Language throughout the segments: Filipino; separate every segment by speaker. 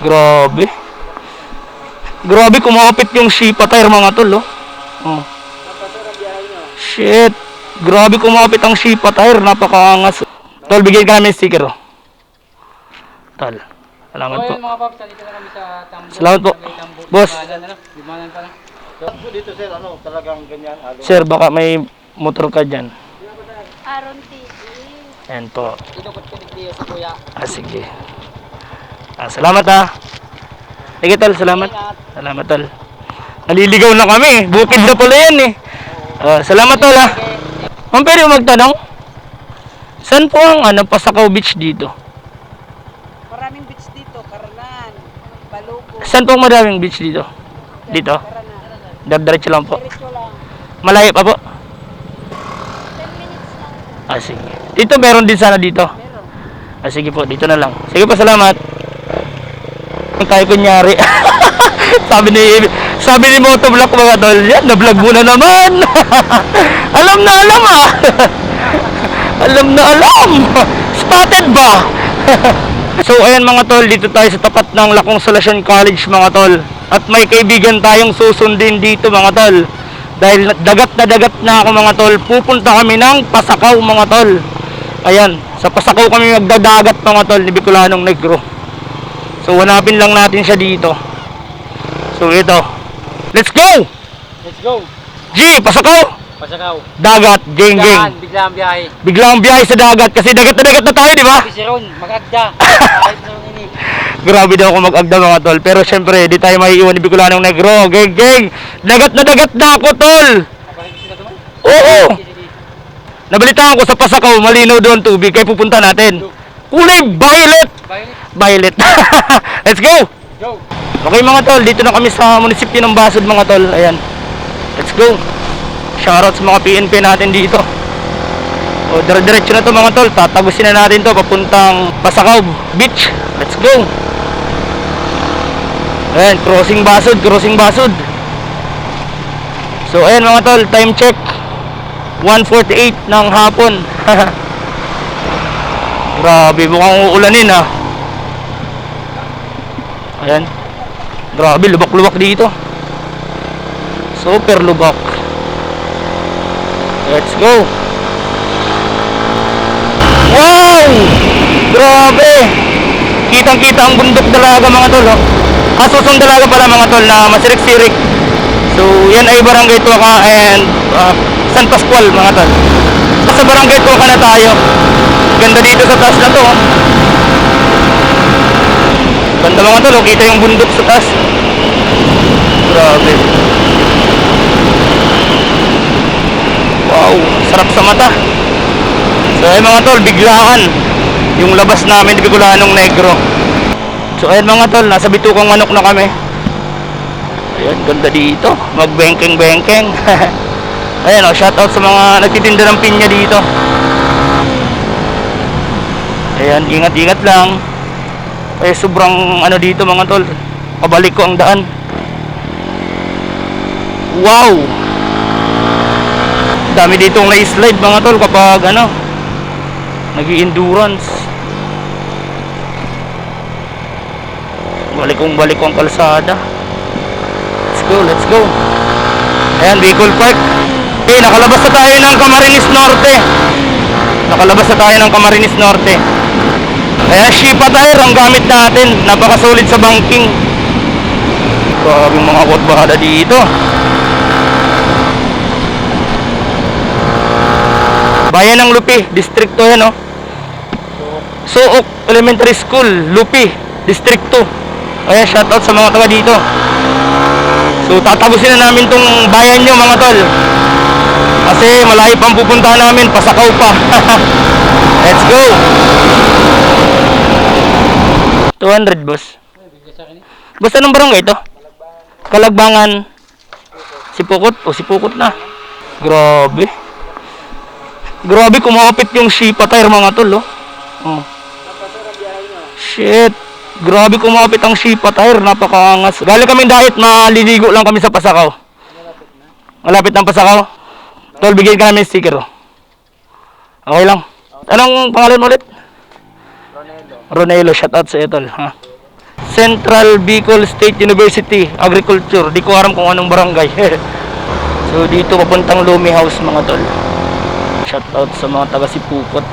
Speaker 1: Grabe. Grabe, kumapit yung Shipa tire mga tol, oh. Oh. Shit. Grabe, kumapit ang Shipa tire. Napakaangas. Tol, bigyan ka namin sticker, oh. Tol. Salamat po.
Speaker 2: Mga paps, dito na kami sa Tambo.
Speaker 1: Salamat po. Boss.
Speaker 2: Limanan pa lang.
Speaker 3: Dito sir, ano, talagang ganyan.
Speaker 1: Sir, baka may motor ka dyan.
Speaker 4: Aron TV.
Speaker 1: Ayan po.
Speaker 2: Inukot ko ni sa kuya.
Speaker 1: Sige. Salamat ha. Sige tol, salamat. Salamat tol. Naliligaw na kami. Bukid na pala yan eh. Salamat tol ha. Ma'am, pwede mo magtanong? Saan po ang Pasakaw Beach dito?
Speaker 5: Maraming beach dito, Karanan, Balugo,
Speaker 1: Saan po ang maraming beach dito? Dito?
Speaker 5: Karanan.
Speaker 1: Diretso lang po.
Speaker 5: Diretso lang.
Speaker 1: Malayo pa po?
Speaker 4: 10 minutes lang.
Speaker 1: Sige. Dito meron din sana dito.
Speaker 5: Meron.
Speaker 1: Sige po, dito na lang. Sige po, salamat. Tayo kunyari. sabi ni Motovlog mga tol, yan, na-vlog mo na naman. Alam na alam ah. Alam na alam. Spotted ba? So ayan mga tol, dito tayo sa tapat ng La Consolacion College mga tol. At may kaibigan tayong susundin dito mga tol. Dahil dagat na ako mga tol, pupunta kami ng Pasakaw mga tol. Ayan, sa Pasakaw kami magdadagat mga tol ni Bicolanong Negro. So hanapin lang natin siya dito. So ito. Let's go!
Speaker 2: Let's go!
Speaker 1: G, Pasakaw!
Speaker 2: Pasakaw.
Speaker 1: Dagat, geng.
Speaker 2: Bigla ang biyahe.
Speaker 1: Biglang biyahe sa dagat kasi dagat na tayo, di ba?
Speaker 2: Si Ron, mag-agda. Kahit na rin ini.
Speaker 1: Grabe daw ako mag-agda mga tol. Pero syempre, di tayo maiiwan ni Bicolanong Negro. Geng. Dagat na ako tol.
Speaker 2: Bakit sila tuman?
Speaker 1: Oo. Nabalitaan ko sa Pasakaw, malinaw doon tubig. Kaya pupunta natin. Kulay violet. Violet. Let's go.
Speaker 2: Go!
Speaker 1: Okay mga tol, dito na kami sa munisipyo ng Basod mga tol. Ayan. Let's go. Shoutout sa mga PNP natin dito. O, dire-diretso na to mga tol. Tatagusin na natin to papuntang Pasakaw Beach. Let's go. Ayan, crossing Basod. So ayan mga tol, time check 1:48 ng hapon. Grabe, mukhang uulanin ha. Ayan. Grabe, lubak-lubak dito. Super lubak. Let's go. Wow! Grabe! Kitang-kita ang bundok dalaga mga tol, oh. Susong dalaga pala mga tol na masirik-sirik. So, yan ay Barangay Tuaca and San Pascual mga tol. Sa Barangay Tuaca na tayo. Ganda dito sa taas na to, oh. Ganda mga tol, oh. Kita yung bundok sa taas. Grabe. Wow, sarap sa mata. So ayun mga tol, biglaan yung labas namin di Bicolanong Negro. So ayun mga tol, nasa Bitukang Manok na kami. Ayan, ganda dito. Magbengkeng-bengkeng. Ayan o, shoutout sa mga nagtitinda ng pinya dito. Ayan, ingat-ingat lang. Eh sobrang ano dito mga tol, pabalik ko ang daan. Wow! Dami ditong na-slide mga tol kapag ano, nag-i-endurance. Balik ang kalsada. Let's go. Ayan, Bicol Park. Okay, nakalabas na tayo ng Camarines Norte. Ayan, Shipa tire ang gamit natin. Napakasulit sa banking. Grabe mga kotbahada dito. Bayan ng Lupi, distrito yan, oh. Suok Elementary School, Lupi, District 2. Ayan, shoutout sa mga taga dito. So, tatapusin na namin tong bayan nyo, mga tol. Kasi malayo pang pupuntahan namin, Pasakaw pa. Let's go. 200, boss. Boss, anong barangay ito? Kalagbangan. Sipukot? O, Sipukot na. Grabe. Grabe, kumapit yung Shipa tire mga tol, oh. Oh. Shit. Grabe, kumapit ang Shipa tire. Napakaangas. Galing kaming diet, maliligo lang kami sa Pasakaw. Malapit ng Pasakaw. Tol, bigyan ka namin sticker, oh. Okay lang. Anong pangalan mo ulit? Ronelo. Shoutout sa iyo, tol. Ha? Central Bicol State University Agriculture. Di ko alam kung anong barangay. So dito papuntang Lumi House mga tol. Shout out sa mga taga Sipukot,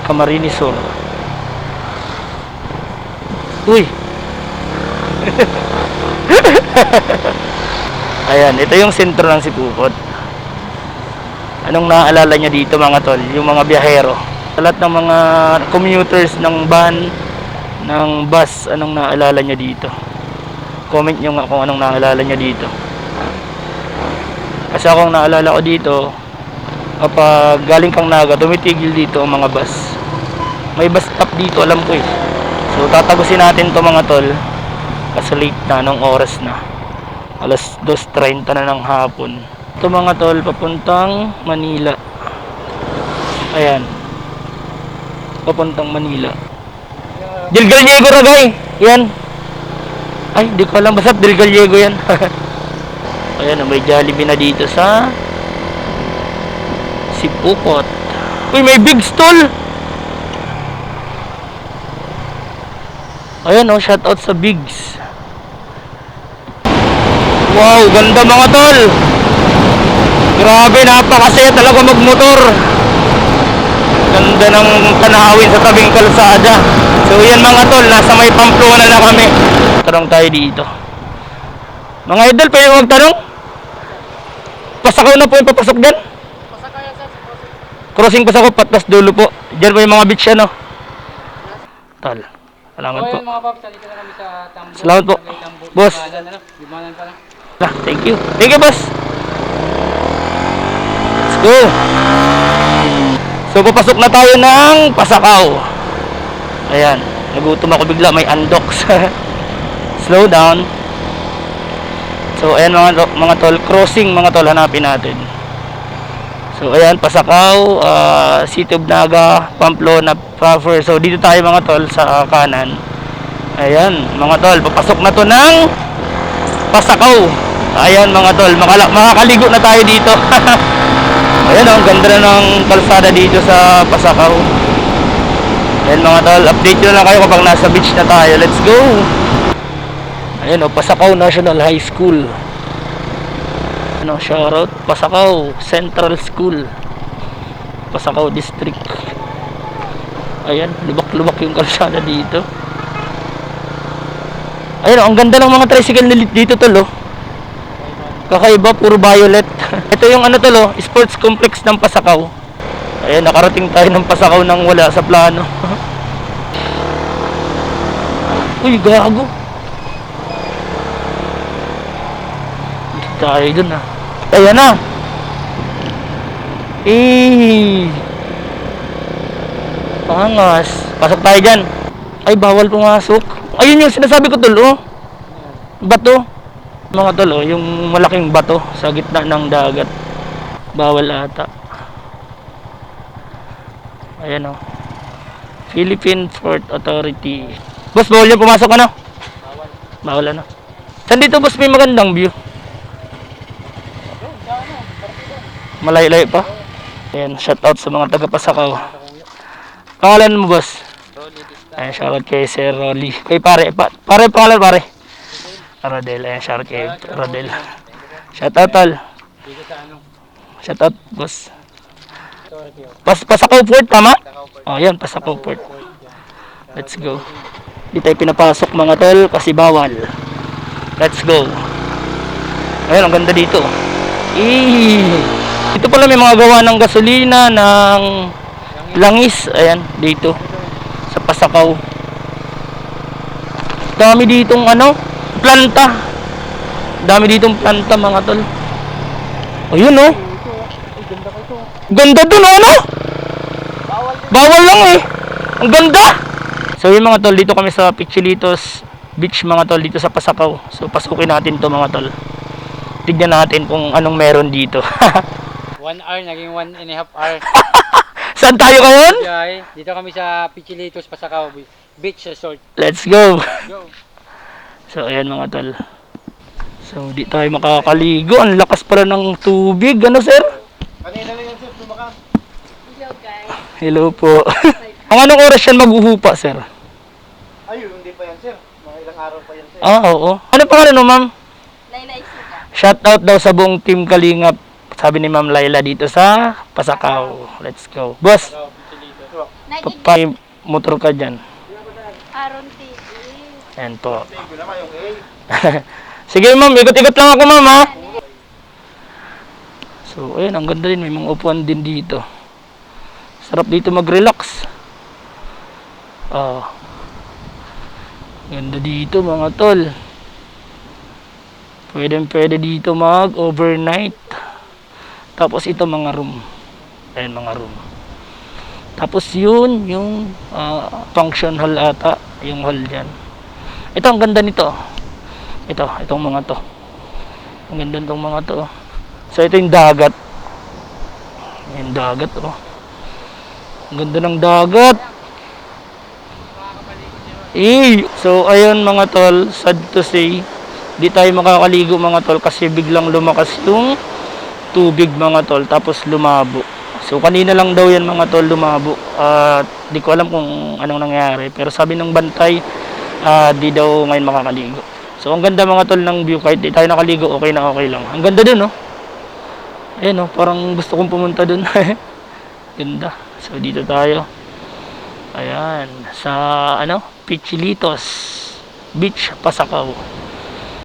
Speaker 1: Camarines Sur. Uy. Ayan, ito yung sentro ng Sipukot. Anong naaalala niya dito mga tol? Yung mga biyahero. Sa lahat ng mga commuters ng van, ng bus, anong naaalala niya dito? Comment nyo nga kung anong naaalala niya dito. Kasi akong naalala ko dito, kapag galing kang Naga, tumitigil dito ang mga bus. May bus stop dito, alam ko eh. So tatagusin natin to mga tol. Kasi late na, anong oras na? Alas 2:30 na ng hapon. Ito mga tol, papuntang Manila. Ayan. Papuntang Manila. Del Gallego Ragay. Yan. Ay, di ko alam. Basta Del Gallego yan. Ayan, may Jollibee na dito sa Sipukot. Uy, may big stall. Ayan oh, shout out sa Bigs. Wow, ganda mga tol. Grabe, napakasaya talaga magmotor. Ganda ng tanawin sa tabing kalsada. So yan mga tol, nasa may Pamplona na kami. Tanong tayo dito. Mga idol, pwede magtanong? Pasakaw na po yung papasok dyan? Crossing Pasakaw, patpas dulo po. Diyan po yung mga beach ano. Tol, salamat po.
Speaker 2: mga paps, dito na kami sa Tambo.
Speaker 1: Salamat po. Boss.
Speaker 2: Limanan pa lang.
Speaker 1: Thank you. Thank you, boss. Let's go. So, papasok na tayo ng Pasakaw. Ayan. Nagutom ako bigla. May undox. Slow down. So, ayan mga tol. Crossing mga tol. Hanapin natin. So, ayan. Pasakaw. City of Naga. Pamplona. Proper. So, dito tayo mga tol sa kanan. Ayan. Mga tol. Papasok na to ng Pasakaw. Ayan mga tol. Makakaligo na tayo dito. Ayan ang ganda na ng kalsada dito sa Pasakaw. Ayan mga tol, update nyo lang kayo kapag nasa beach na tayo. Let's go. Ayan o, Pasakaw National High School. Ano, shoutout Pasakaw Central School, Pasakaw District. Ayan, lubak-lubak yung kalsada dito. Ayan o, ang ganda ng mga tricycle dito tol o. Kakaiba, puro violet. Ito yung ano tol, sports complex ng Pasakaw. Ayan, nakarating tayo ng Pasakaw nang wala sa plano. Uy, gago. Hindi tayo dun ah. Ayan na. Pangas. Pasok tayo dyan. Ay, bawal pumasok. Ayun yung sinasabi ko tol, oh. Bato. Mga tol, oh, yung malaking bato sa gitna ng dagat. Bawal ata. Ayan oh. Philippine Port Authority. Boss, bawal yung pumasok ano? Bawal. Bawal ano? Saan dito boss may magandang view? Malayo-layo pa? Ayan, shout out sa mga taga Pasakaw. Pangalan mo boss? Ayan, shout out kay Sir Rolly. Kay pare, pare pangalan pare? Rodel, ayan, shout out kay Rodel. Shout out tol. Shout out boss. Pasakaw Port, tama? Oh, yan, Pasakaw Port. Let's go. Di tayo pinapasok mga tol kasi bawal. Let's go. Ayun, ang ganda dito. Dito pala may mga gawa ng gasolina, ng langis. Ayan, dito. Sa Pasakaw. Dami ditong ano, planta. Dami ditong planta mga tol. Ayun oh. Ganda dun ano? Bawal lang eh. Ang ganda. So yung mga tol, dito kami sa Pichilitos Beach mga tol, dito sa Pasakaw. So pasukin natin to mga tol. Tignan natin kung anong meron dito.
Speaker 2: 1 hour, naging 1.5 hour.
Speaker 1: Saan tayo ngayon?
Speaker 2: Dito kami sa Pichilitos, Pasakaw Beach Resort.
Speaker 1: Let's go.
Speaker 2: Go.
Speaker 1: So ayan mga tol. So di tayo makakaligo. Ang lakas pala ng tubig. Ano sir?
Speaker 3: Kanina lang yung sir, tumakas.
Speaker 4: Hello guys.
Speaker 1: Hello po. Ang anong oras yan maghuhupa sir?
Speaker 3: Ayun, hindi pa yan sir. ilang araw pa yan sir.
Speaker 1: Oo. Ano pangalan mo, ma'am?
Speaker 4: Laylay Suka.
Speaker 1: Shout out daw sa buong team Kalingap. Sabi ni Ma'am Laila dito sa Pasakaw. Let's go. Boss,
Speaker 4: Nagig
Speaker 1: papay motor ka dyan.
Speaker 4: Aron T.
Speaker 1: Ayan po.
Speaker 3: Tingko naman yung
Speaker 1: Sige ma'am, ikot-ikot lang ako ma'am ha. So, ayun, ang ganda din. May mga upuan din dito. Sarap dito mag-relax. Ganda dito mga tol. Pwede dito mag-overnight. Tapos ito mga room. Ayan mga room. Tapos yun, yung function hall ata. Yung hall dyan. Ito, ang ganda nito. Itong mga to. Ang ganda nitong mga to. So, ito yung dagat. Yung dagat, oh. Ang ganda ng dagat. So, ayun mga tol, sad to say, di tayo makakaligo mga tol kasi biglang lumakas yung tubig mga tol, tapos lumabo. So, kanina lang daw yan mga tol lumabo. Di ko alam kung anong nangyari. Pero sabi ng bantay, di daw ngayon makakaligo. So, ang ganda mga tol ng view. Kahit di tayo nakaligo, okay na okay lang. Ang ganda dun, no? Ayan, no? Parang gusto kong pumunta dun. Ganda. So, dito tayo. Ayan. Sa, Pichilitos Beach, Pasakaw.